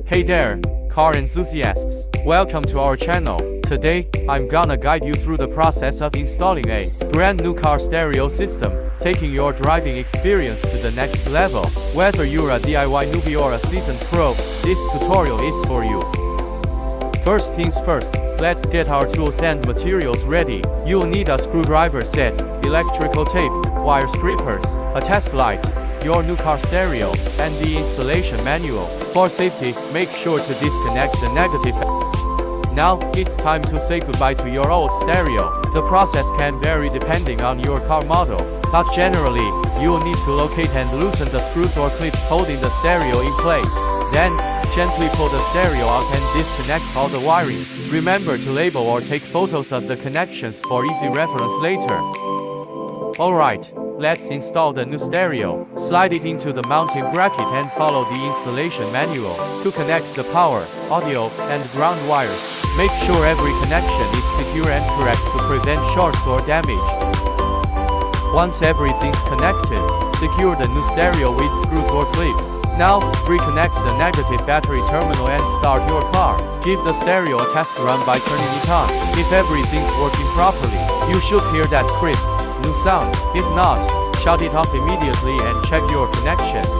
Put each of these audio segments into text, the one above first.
Hey there, car enthusiasts. Welcome to our channel. Today, I'm gonna guide you through the process of installing a brand new car stereo system, taking your driving experience to the next level. Whether you're a DIY newbie or a seasoned pro, this tutorial is for you. First things first, let's get our tools and materials ready. You'll need a screwdriver set, electrical tape, wire strippers, a test light, your new car stereo, and the installation manual. For safety, make sure to disconnect the negative. Now, it's time to say goodbye to your old stereo. The process can vary depending on your car model, but generally, you'll need to locate and loosen the screws or clips holding the stereo in place. Then, gently pull the stereo out and disconnect all the wiring. Remember to label or take photos of the connections for easy reference later. Alright, let's install the new stereo. Slide it into the mounting bracket and follow the installation manual. To connect the power, audio, and ground wires, make sure every connection is secure and correct to prevent shorts or damage. Once everything's connected, secure the new stereo with screws or clips. Now, reconnect the negative battery terminal and start your car. Give the stereo a test run by turning it on. If everything's working properly, you should hear that crisp, new sound. If not, shut it off immediately and check your connections.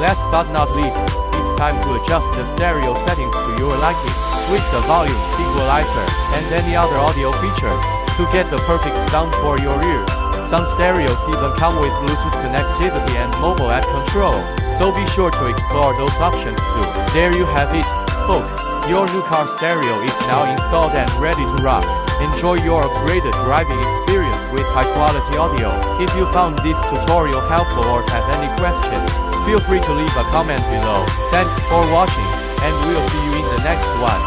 Last but not least, it's time to adjust the stereo settings to your liking. Switch the volume, equalizer, and any other audio features to get the perfect sound for your ears. Some stereos even come with Bluetooth connectivity and mobile app control, so be sure to explore those options too. There you have it, folks. Your new car stereo is now installed and ready to rock. Enjoy your upgraded driving experience with high-quality audio. If you found this tutorial helpful or have any questions, feel free to leave a comment below. Thanks for watching, and we'll see you in the next one.